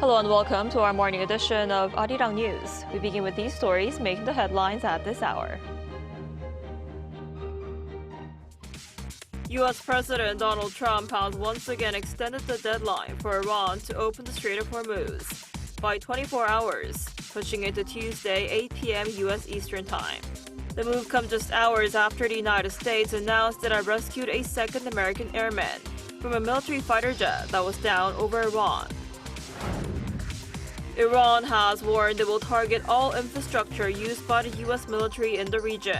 Hello and welcome to our morning edition of Arirang News. We begin with these stories making the headlines at this hour. U.S. President Donald Trump has once again extended the deadline for Iran to open the Strait of Hormuz by 24 hours, pushing it to Tuesday, 8 p.m. U.S. Eastern Time. The move comes just hours after the United States announced that it rescued a second American airman from a military fighter jet that was down over Iran. Iran has warned it will target all infrastructure used by the U.S. military in the region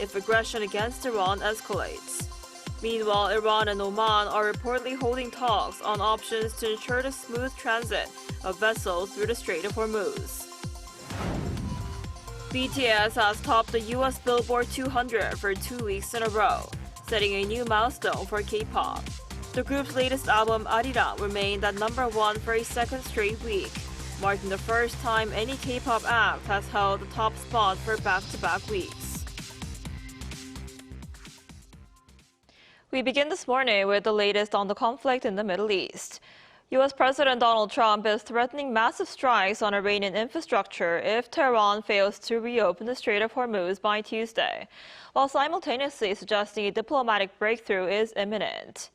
if aggression against Iran escalates. Meanwhile, Iran and Oman are reportedly holding talks on options to ensure the smooth transit of vessels through the Strait of Hormuz. BTS has topped the U.S. Billboard 200 for 2 weeks in a row, setting a new milestone for K-pop. The group's latest album, Arirang, remained at #1 for a second straight week, marking the first time any K-pop act has held the top spot for back-to-back weeks. We begin this morning with the latest on the conflict in the Middle East. U.S. President Donald Trump is threatening massive strikes on Iranian infrastructure if Tehran fails to reopen the Strait of Hormuz by Tuesday, while simultaneously suggesting a diplomatic breakthrough is imminent.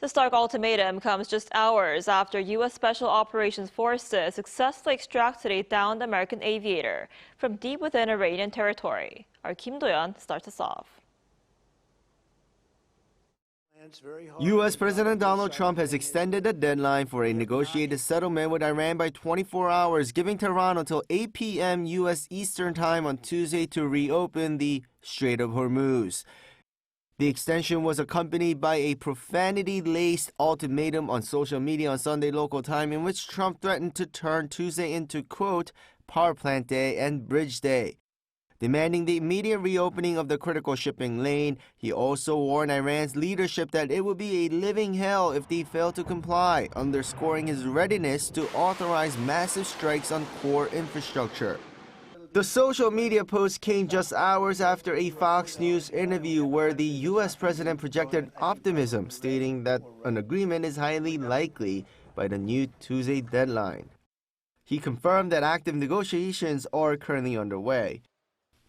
The stark ultimatum comes just hours after U.S. Special Operations Forces successfully extracted a downed American aviator from deep within Iranian territory. Our Kim Do-yeon starts us off. U.S. President Donald Trump has extended the deadline for a negotiated settlement with Iran by 24 hours, giving Tehran until 8 p.m. U.S. Eastern Time on Tuesday to reopen the Strait of Hormuz. The extension was accompanied by a profanity-laced ultimatum on social media on Sunday local time in which Trump threatened to turn Tuesday into, quote, power plant day and bridge day. Demanding the immediate reopening of the critical shipping lane, he also warned Iran's leadership that it would be a living hell if they failed to comply, underscoring his readiness to authorize massive strikes on core infrastructure. The social media post came just hours after a Fox News interview where the U.S. president projected optimism, stating that an agreement is highly likely by the new Tuesday deadline. He confirmed that active negotiations are currently underway.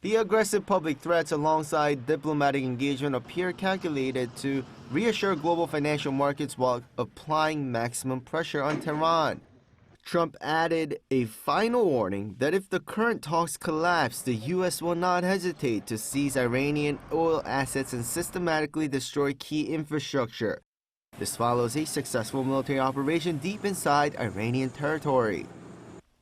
The aggressive public threats alongside diplomatic engagement appear calculated to reassure global financial markets while applying maximum pressure on Tehran. Trump added a final warning that if the current talks collapse, the U.S. will not hesitate to seize Iranian oil assets and systematically destroy key infrastructure. This follows a successful military operation deep inside Iranian territory.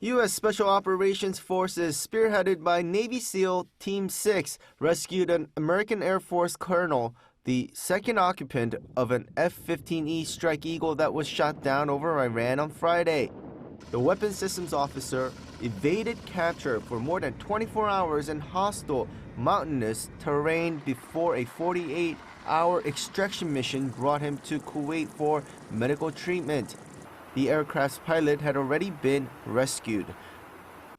U.S. Special Operations Forces, spearheaded by Navy SEAL Team 6, rescued an American Air Force colonel, the second occupant of an F-15E Strike Eagle that was shot down over Iran on Friday. The weapons systems officer evaded capture for more than 24 hours in hostile, mountainous terrain before a 48-hour extraction mission brought him to Kuwait for medical treatment. The aircraft's pilot had already been rescued.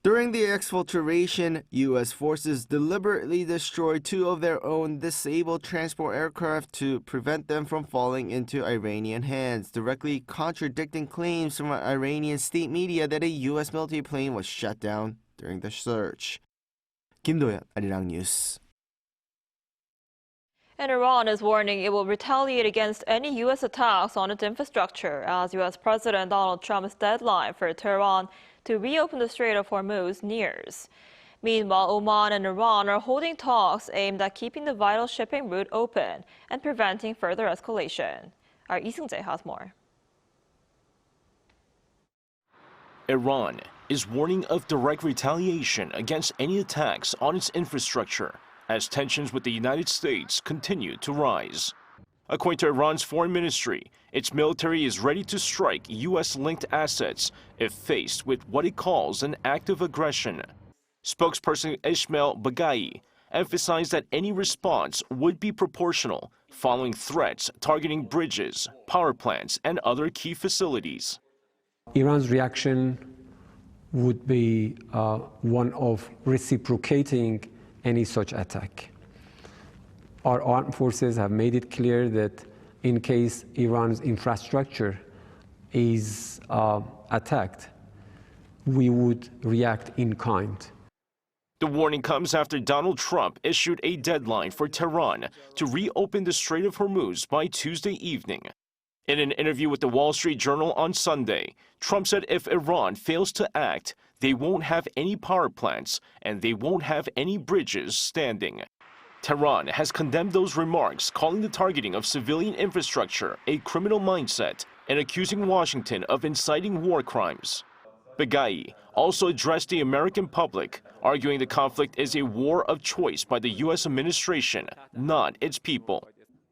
During the exfiltration, U.S. forces deliberately destroyed 2 of their own disabled transport aircraft to prevent them from falling into Iranian hands, directly contradicting claims from Iranian state media that a U.S. military plane was shot down during the search. Kim Do-yeon, Arirang News. And Iran is warning it will retaliate against any U.S. attacks on its infrastructure as U.S. President Donald Trump's deadline for Tehran to reopen the Strait of Hormuz nears. Meanwhile, Oman and Iran are holding talks aimed at keeping the vital shipping route open and preventing further escalation. Our Lee Seung-jae has more. Iran is warning of direct retaliation against any attacks on its infrastructure as tensions with the United States continue to rise. According to Iran's foreign ministry, its military is ready to strike U.S.-linked assets if faced with what it calls an act of aggression. Spokesperson Ismail Baghai emphasized that any response would be proportional, following threats targeting bridges, power plants, and other key facilities. Iran's reaction would be one of reciprocating any such attack. Our armed forces have made it clear that in case Iran's infrastructure is attacked, we would react in kind. The warning comes after Donald Trump issued a deadline for Tehran to reopen the Strait of Hormuz by Tuesday evening. In an interview with the Wall Street Journal on Sunday, Trump said if Iran fails to act, they won't have any power plants and they won't have any bridges standing. Tehran has condemned those remarks, calling the targeting of civilian infrastructure a criminal mindset and accusing Washington of inciting war crimes. Begay also addressed the American public, arguing the conflict is a war of choice by the U.S. administration, not its people.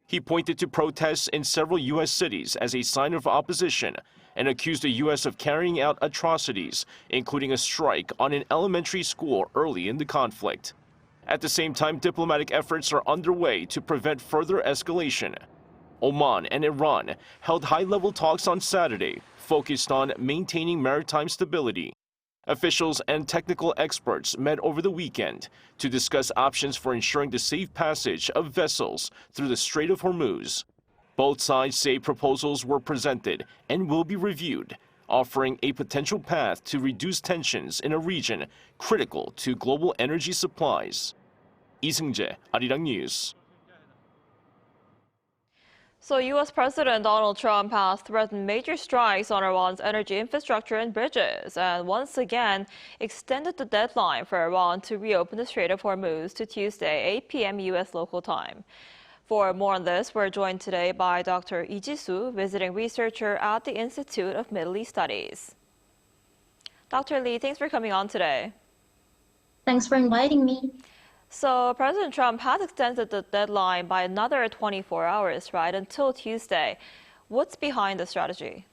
He pointed to protests in several U.S. cities as a sign of opposition and accused the U.S. of carrying out atrocities, including a strike on an elementary school early in the conflict. At the same time, diplomatic efforts are underway to prevent further escalation. Oman and Iran held high-level talks on Saturday, focused on maintaining maritime stability. Officials and technical experts met over the weekend to discuss options for ensuring the safe passage of vessels through the Strait of Hormuz. Both sides say proposals were presented and will be reviewed, offering a potential path to reduce tensions in a region critical to global energy supplies. Lee Seung-jae, Arirang News. So U.S. President Donald Trump has threatened major strikes on Iran's energy infrastructure and bridges, and once again extended the deadline for Iran to reopen the Strait of Hormuz to Tuesday, 8 p.m. U.S. local time. For more on this, we're joined today by Dr. Lee Ji-soo, visiting researcher at the Institute of Middle East Studies. Dr. Lee, thanks for coming on today. Thanks for inviting me. So President Trump has extended the deadline by another 24 hours, right, until Tuesday. What's behind the strategy?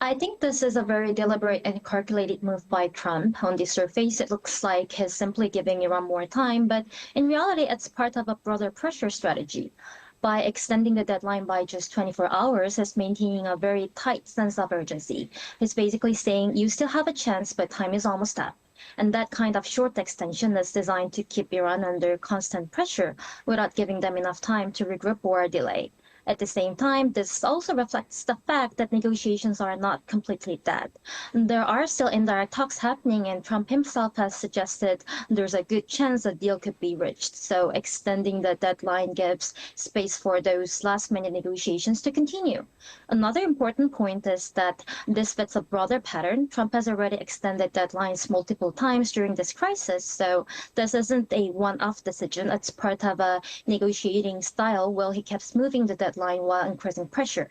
I think this is a very deliberate and calculated move by Trump. On the surface, it looks like he's simply giving Iran more time, but in reality, it's part of a broader pressure strategy. By extending the deadline by just 24 hours, he's maintaining a very tight sense of urgency. He's basically saying, you still have a chance, but time is almost up. And that kind of short extension is designed to keep Iran under constant pressure without giving them enough time to regroup or delay. At the same time, this also reflects the fact that negotiations are not completely dead. There are still indirect talks happening, and Trump himself has suggested there's a good chance a deal could be reached. So extending the deadline gives space for those last-minute negotiations to continue. Another important point is that this fits a broader pattern. Trump has already extended deadlines multiple times during this crisis, so this isn't a one-off decision. It's part of a negotiating style while he keeps moving the deadline while increasing pressure.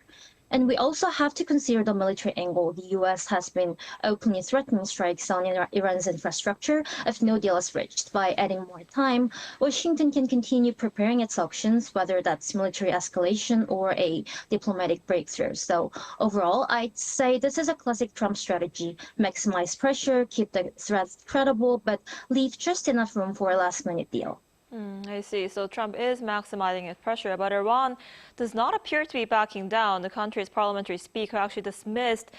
And we also have to consider the military angle. The U.S. has been openly threatening strikes on Iran's infrastructure if no deal is reached. By adding more time, Washington can continue preparing its options, whether that's military escalation or a diplomatic breakthrough. So overall, I'd say this is a classic Trump strategy. Maximize pressure, keep the threats credible, but leave just enough room for a last-minute deal. I see. So Trump is maximizing his pressure, but Iran does not appear to be backing down. The country's parliamentary speaker actually dismissed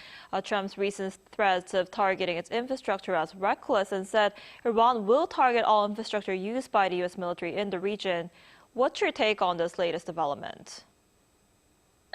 Trump's recent threats of targeting its infrastructure as reckless and said Iran will target all infrastructure used by the U.S. military in the region. What's your take on this latest development?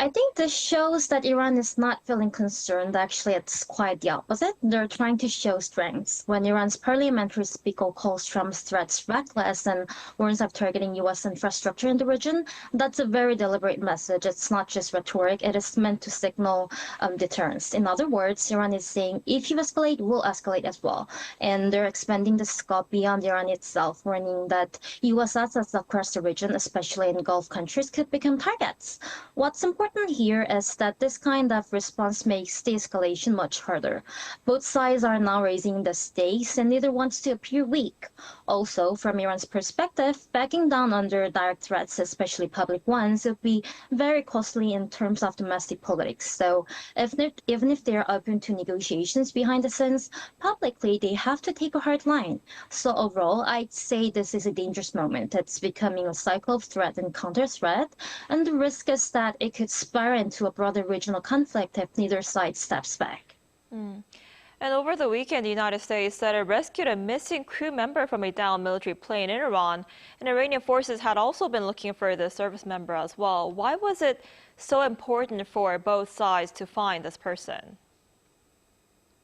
I think this shows that Iran is not feeling concerned. Actually, it's quite the opposite. They're trying to show strength. When Iran's parliamentary speaker calls Trump's threats reckless and warns of targeting U.S. infrastructure in the region, that's a very deliberate message. It's not just rhetoric. It is meant to signal deterrence. In other words, Iran is saying, if you escalate, we'll escalate as well. And they're expanding the scope beyond Iran itself, warning that U.S. assets across the region, especially in Gulf countries, could become targets. What's important here is that this kind of response makes the escalation much harder. Both sides are now raising the stakes, and neither wants to appear weak. Also, from Iran's perspective, backing down under direct threats, especially public ones, would be very costly in terms of domestic politics. So even if they are open to negotiations behind the scenes, publicly they have to take a hard line. So overall, I'd say this is a dangerous moment. It's becoming a cycle of threat and counter-threat, and the risk is that it could spiral into a broader regional conflict if neither side steps back. And over the weekend, the United States said it rescued a missing crew member from a downed military plane in Iran. And Iranian forces had also been looking for the service member as well. Why was it so important for both sides to find this person?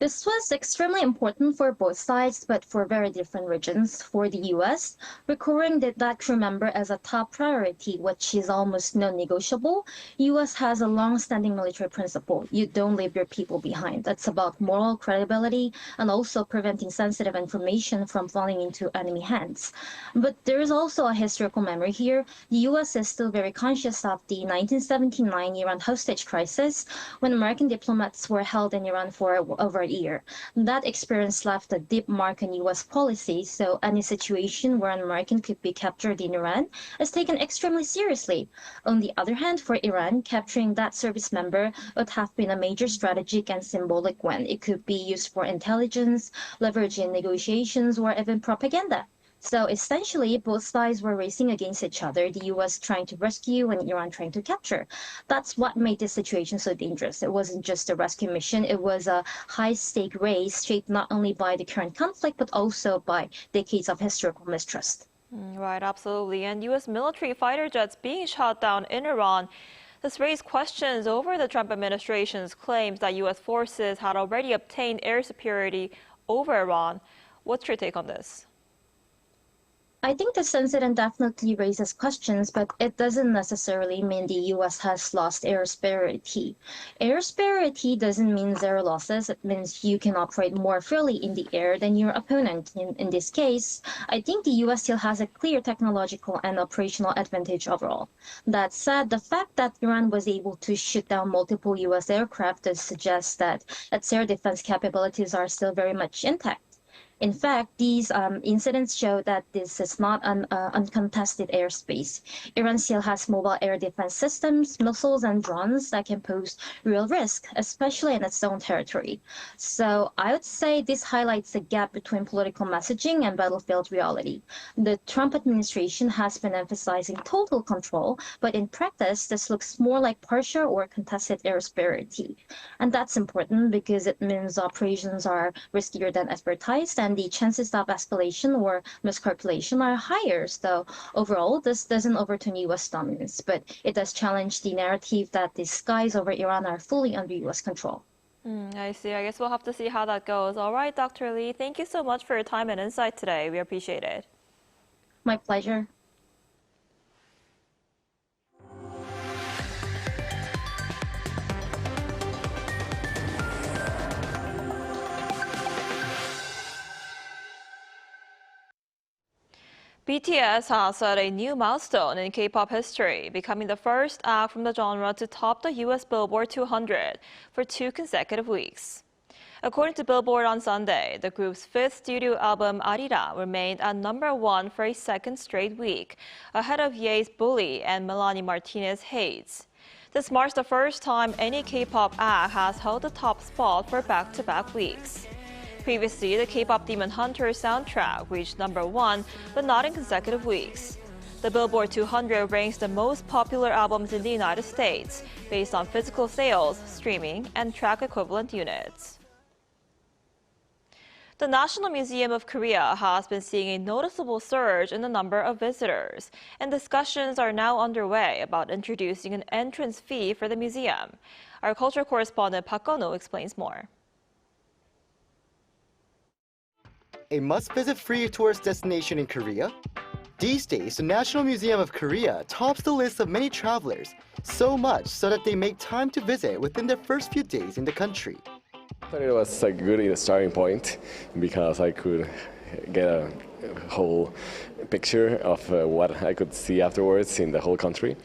This was extremely important for both sides, but for very different regions. For the U.S., recurring that crew member as a top priority, which is almost non-negotiable. U.S. has a long-standing military principle: you don't leave your people behind. That's about moral credibility and also preventing sensitive information from falling into enemy hands. But there is also a historical memory here. The U.S. is still very conscious of the 1979 Iran hostage crisis, when American diplomats were held in Iran for over a year. That experience left a deep mark on U.S. policy, so any situation where an American could be captured in Iran is taken extremely seriously. On the other hand, for Iran, capturing that service member would have been a major strategic and symbolic win. It could be used for intelligence, leverage in negotiations, or even propaganda. So essentially, both sides were racing against each other, the U.S. trying to rescue and Iran trying to capture. That's what made this situation so dangerous. It wasn't just a rescue mission, it was a high-stake race shaped not only by the current conflict, but also by decades of historical mistrust. Right, absolutely. And U.S. military fighter jets being shot down in Iran. This raised questions over the Trump administration's claims that U.S. forces had already obtained air superiority over Iran. What's your take on this? I think this incident definitely raises questions, but it doesn't necessarily mean the U.S. has lost air superiority. Air superiority doesn't mean zero losses. It means you can operate more freely in the air than your opponent. In this case, I think the U.S. still has a clear technological and operational advantage overall. That said, the fact that Iran was able to shoot down multiple U.S. aircraft does suggest that its air defense capabilities are still very much intact. In fact, these incidents show that this is not an uncontested airspace. Iran still has mobile air defense systems, missiles, and drones that can pose real risk, especially in its own territory. So I would say this highlights the gap between political messaging and battlefield reality. The Trump administration has been emphasizing total control, but in practice, this looks more like partial or contested air superiority. And that's important because it means operations are riskier than advertised, and the chances of escalation or miscalculation are higher. So overall, this doesn't overturn U.S. dominance, but it does challenge the narrative that the skies over Iran are fully under U.S. control. I see. I guess we'll have to see how that goes. All right, Dr. Lee, thank you so much for your time and insight today. We appreciate it. My pleasure. BTS has set a new milestone in K-pop history, becoming the first act from the genre to top the U.S. Billboard 200 for 2 consecutive weeks. According to Billboard on Sunday, the group's 5th studio album, Arirang, remained at #1 for a 2nd straight week, ahead of Ye's Bully and Melanie Martinez's Hates. This marks the first time any K-pop act has held the top spot for back-to-back weeks. Previously, the K-pop Demon Hunter soundtrack reached #1, but not in consecutive weeks. The Billboard 200 ranks the most popular albums in the United States, based on physical sales, streaming, and track equivalent units. The National Museum of Korea has been seeing a noticeable surge in the number of visitors, and discussions are now underway about introducing an entrance fee for the museum. Our culture correspondent Park Gun-woo explains more. A must-visit free tourist destination in Korea? These days, the National Museum of Korea tops the list of many travelers, so much so that they make time to visit within their first few days in the country. It was a good starting point because I could get a whole picture of what I could see afterwards in the whole country.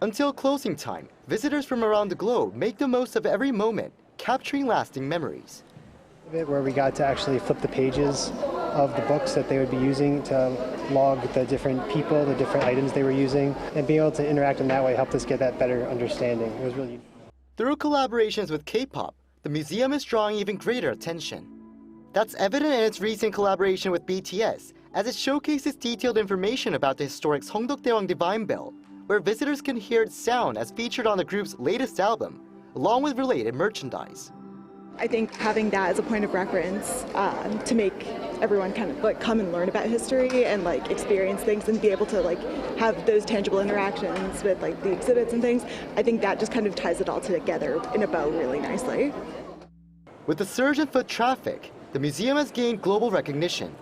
Until closing time, visitors from around the globe make the most of every moment, capturing lasting memories. Where we got to actually flip the pages of the books that they would be using to log the different people, the different items they were using, and being able to interact in that way helped us get that better understanding. It was really. Through collaborations with K-pop, the museum is drawing even greater attention. That's evident in its recent collaboration with BTS, as it showcases detailed information about the historic Seongdeokdaewang Divine Bell, where visitors can hear its sound as featured on the group's latest album, along with related merchandise. I think having that as a point of reference to make everyone kind of like come and learn about history and like experience things and be able to like have those tangible interactions with like the exhibits and things, I think that just kind of ties it all together in a bow really nicely. With the surge in foot traffic, the museum has gained global recognition.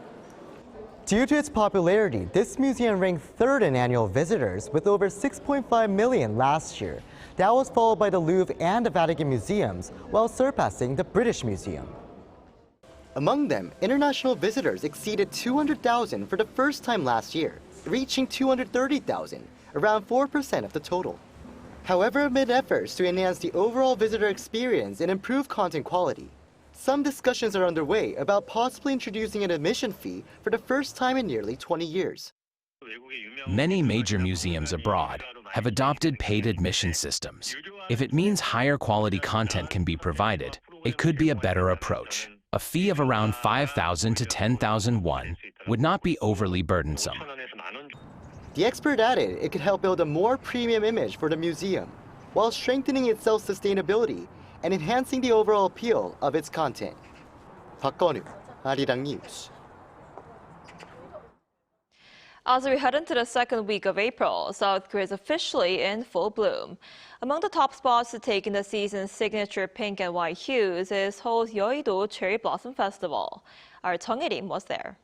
Due to its popularity, this museum ranked third in annual visitors with over 6.5 million last year. That was followed by the Louvre and the Vatican museums, while surpassing the British Museum. Among them, international visitors exceeded 200,000 for the first time last year, reaching 230,000, around 4% of the total. However, amid efforts to enhance the overall visitor experience and improve content quality, some discussions are underway about possibly introducing an admission fee for the first time in nearly 20 years. Many major museums abroad have adopted paid admission systems. If it means higher quality content can be provided, it could be a better approach. A fee of around 5,000 to 10,000 won would not be overly burdensome. The expert added it could help build a more premium image for the museum, while strengthening its self-sustainability and enhancing the overall appeal of its content. 박건우, Arirang News. As we head into the second week of April, South Korea is officially in full bloom. Among the top spots to take in the season's signature pink and white hues is Seoul's Yeouido Cherry Blossom Festival. Our Chung Il-im was there.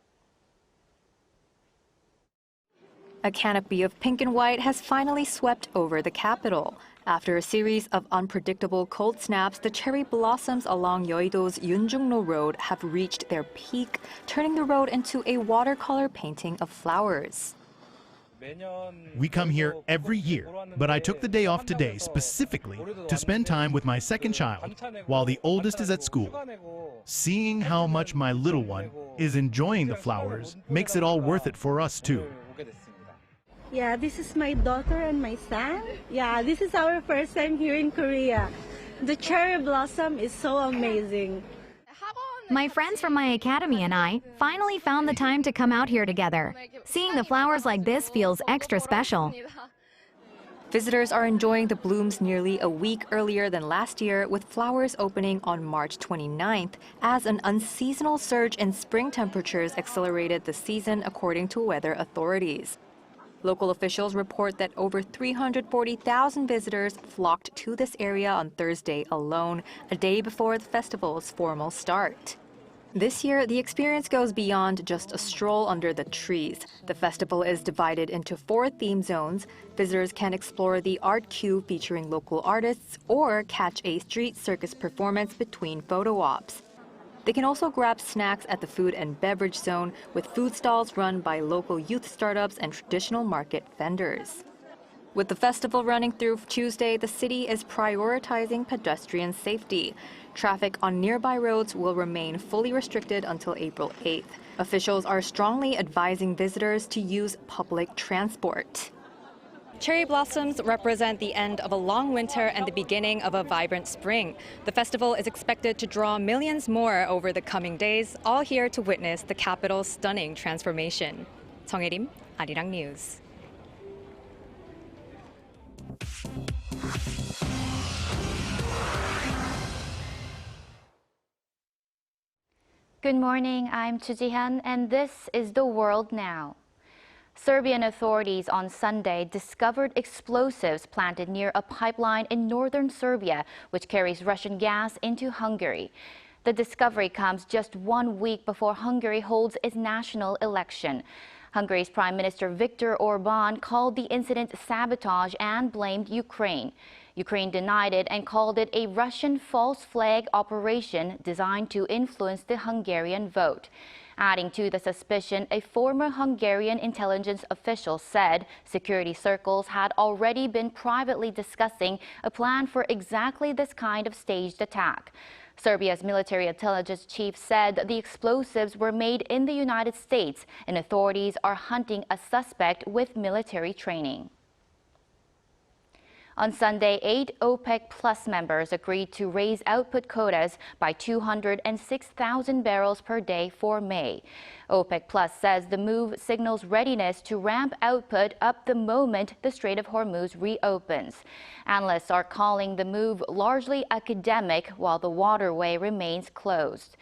A canopy of pink and white has finally swept over the capital. After a series of unpredictable cold snaps, the cherry blossoms along Yeouido's Yunjungno Road have reached their peak, turning the road into a watercolor painting of flowers. We come here every year, but I took the day off today specifically to spend time with my second child while the oldest is at school. Seeing how much my little one is enjoying the flowers makes it all worth it for us too. Yeah, this is my daughter and my son. Yeah, this is our first time here in Korea. The cherry blossom is so amazing. My friends from my academy and I finally found the time to come out here together. Seeing the flowers like this feels extra special. Visitors are enjoying the blooms nearly a week earlier than last year, with flowers opening on March 29th, as an unseasonal surge in spring temperatures accelerated the season, according to weather authorities. Local officials report that over 340,000 visitors flocked to this area on Thursday alone, a day before the festival's formal start. This year, the experience goes beyond just a stroll under the trees. The festival is divided into 4 theme zones. Visitors can explore the art queue featuring local artists or catch a street circus performance between photo ops. They can also grab snacks at the food and beverage zone, with food stalls run by local youth startups and traditional market vendors. With the festival running through Tuesday, the city is prioritizing pedestrian safety. Traffic on nearby roads will remain fully restricted until April 8th. Officials are strongly advising visitors to use public transport. Cherry blossoms represent the end of a long winter and the beginning of a vibrant spring. The festival is expected to draw millions more over the coming days, all here to witness the capital's stunning transformation. Chung Il-im, Arirang News. Good morning, I'm Chu Ji-hyun, and this is The World Now. Serbian authorities on Sunday discovered explosives planted near a pipeline in northern Serbia, which carries Russian gas into Hungary. The discovery comes just 1 week before Hungary holds its national election. Hungary's Prime Minister Viktor Orban called the incident sabotage and blamed Ukraine. Ukraine denied it and called it a Russian false flag operation designed to influence the Hungarian vote. Adding to the suspicion, a former Hungarian intelligence official said security circles had already been privately discussing a plan for exactly this kind of staged attack. Serbia's military intelligence chief said the explosives were made in the United States, and authorities are hunting a suspect with military training. On Sunday, 8 OPEC Plus members agreed to raise output quotas by 206,000 barrels per day for May. OPEC Plus says the move signals readiness to ramp output up the moment the Strait of Hormuz reopens. Analysts are calling the move largely academic while the waterway remains closed.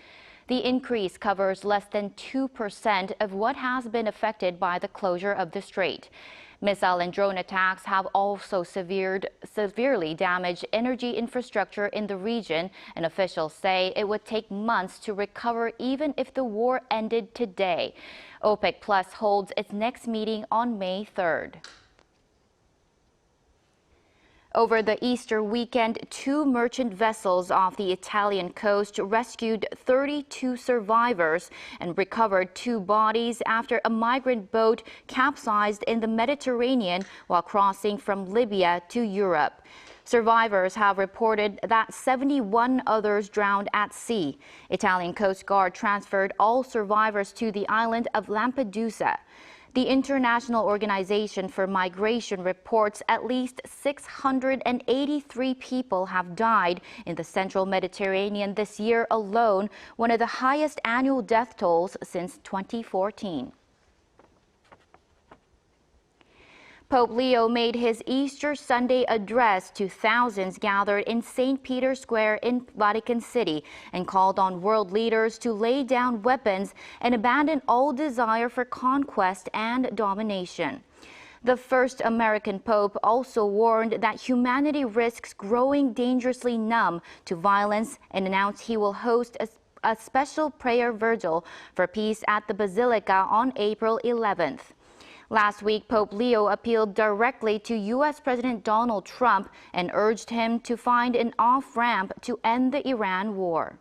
The increase covers less than 2% of what has been affected by the closure of the strait. Missile and drone attacks have also severely damaged energy infrastructure in the region, and officials say it would take months to recover even if the war ended today. OPEC Plus holds its next meeting on May 3rd. Over the Easter weekend, 2 merchant vessels off the Italian coast rescued 32 survivors and recovered 2 bodies after a migrant boat capsized in the Mediterranean while crossing from Libya to Europe. Survivors have reported that 71 others drowned at sea. Italian Coast Guard transferred all survivors to the island of Lampedusa. The International Organization for Migration reports at least 683 people have died in the central Mediterranean this year alone, one of the highest annual death tolls since 2014. Pope Leo made his Easter Sunday address to thousands gathered in St. Peter's Square in Vatican City and called on world leaders to lay down weapons and abandon all desire for conquest and domination. The first American pope also warned that humanity risks growing dangerously numb to violence and announced he will host a special prayer vigil for peace at the Basilica on April 11th. Last week, Pope Leo appealed directly to U.S. President Donald Trump and urged him to find an off-ramp to end the Iran war.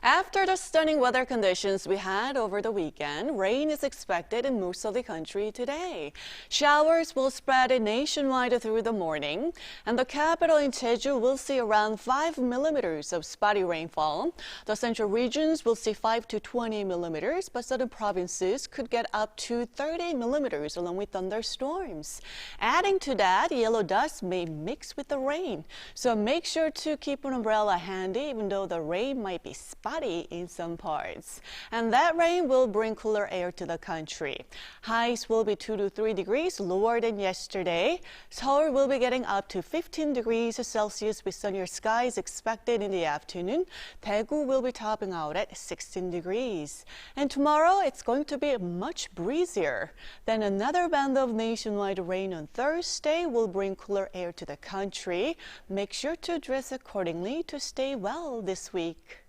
After the stunning weather conditions we had over the weekend, rain is expected in most of the country today. Showers will spread nationwide through the morning, and the capital in Jeju will see around 5 millimeters of spotty rainfall. The central regions will see 5 to 20 millimeters, but southern provinces could get up to 30 millimeters along with thunderstorms. Adding to that, yellow dust may mix with the rain, so make sure to keep an umbrella handy even though the rain might be spotty in some parts. And that rain will bring cooler air to the country. Highs will be 2 to 3 degrees lower than yesterday. Seoul will be getting up to 15 degrees Celsius with sunnier skies expected in the afternoon. Daegu will be topping out at 16 degrees. And tomorrow it's going to be much breezier. Then another band of nationwide rain on Thursday will bring cooler air to the country. Make sure to dress accordingly to stay well this week.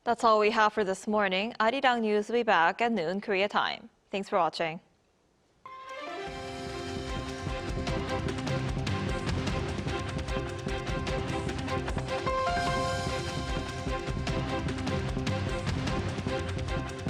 That's all we have for this morning. Arirang News will be back at noon Korea time. Thanks for watching.